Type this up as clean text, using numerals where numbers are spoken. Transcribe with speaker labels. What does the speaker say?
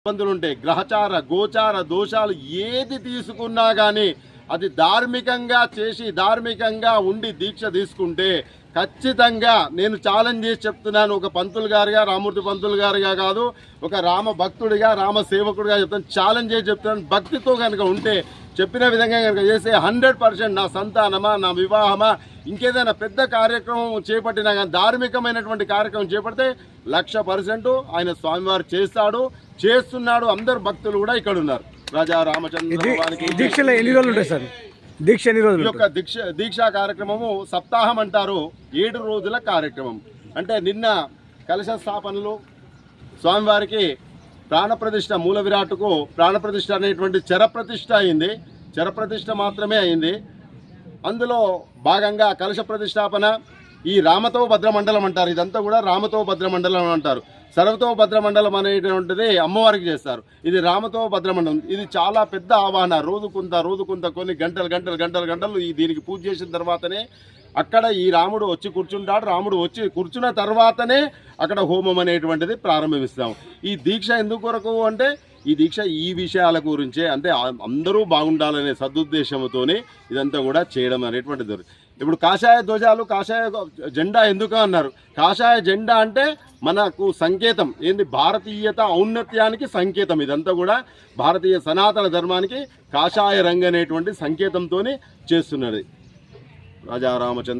Speaker 1: ఇబ్బందులు ఉంటాయి. గ్రహచార గోచార దోషాలు ఏది తీసుకున్నా కానీ అది ధార్మికంగా చేసి ధార్మికంగా ఉండి దీక్ష తీసుకుంటే ఖచ్చితంగా నేను ఛాలెంజ్ చేసి చెప్తున్నాను. ఒక పంతులు గారుగా, రామూర్తి పంతులు గారుగా కాదు, ఒక రామ భక్తుడిగా, రామ సేవకుడిగా చెప్తాను. ఛాలెంజ్ చేసి చెప్తున్నాను. భక్తితో కనుక ఉంటే, చెప్పిన విధంగా కనుక చేస్తే 100% నా సంతానమా, నా వివాహమా, ఇంకేదైనా పెద్ద కార్యక్రమం చేపట్టినా కానీ, ధార్మికమైనటువంటి కార్యక్రమం చేపడితే 100% ఆయన స్వామివారు చేస్తాడు, చేస్తున్నాడు. అందరు భక్తులు కూడా ఇక్కడ ఉన్నారు. రాజా రామచంద్ర
Speaker 2: దీక్షలో ఎన్ని రోజులు ఉంటాయి సార్? దీక్ష ఎన్ని రోజులు?
Speaker 1: యొక్క దీక్షా కార్యక్రమము సప్తాహం అంటారు. 7 రోజుల కార్యక్రమం. అంటే నిన్న కలశ స్థాపనలు, స్వామివారికి ప్రాణప్రతిష్ఠ, మూల విరాట్టుకు ప్రాణప్రతిష్ఠ అనేటువంటి చరప్రతిష్ఠ అయింది. చరప్రతిష్ఠ మాత్రమే అయింది. అందులో భాగంగా కలశ ప్రతిష్టాపన, ఈ రామతో భద్రమండలం అంటారు. ఇదంతా కూడా రామతో భద్రమండలం అంటారు. సర్వతో భద్రమండలం అనేటువంటిది అమ్మవారికి చేస్తారు. ఇది రామతో భద్రమండలం. ఇది చాలా పెద్ద ఆవాహన. రోజుకుంత కొన్ని గంటలు దీనికి పూజ చేసిన తర్వాతనే అక్కడ ఈ రాముడు వచ్చి కూర్చుంటాడు. రాముడు వచ్చి కూర్చున్న తర్వాతనే అక్కడ హోమం అనేటువంటిది ప్రారంభిస్తాం. ఈ దీక్ష ఎందుకు కొరకు అంటే, ఈ దీక్ష ఈ విషయాల గురించే, అంటే అందరూ బాగుండాలనే సదుద్దేశంతోనే ఇదంతా కూడా చేయడం అనేటువంటిది. ఇప్పుడు కాషాయ ధ్వజాలు, కాషాయ జెండా ఎందుకు అన్నారు? కాషాయ జెండా అంటే మనకు సంకేతం ఏంది? భారతీయత ఔన్నత్యానికి సంకేతం. ఇదంతా కూడా భారతీయ సనాతన ధర్మానికి కాషాయ రంగు అనేటువంటి సంకేతంతో చేస్తున్నది. రాజా రామచంద్ర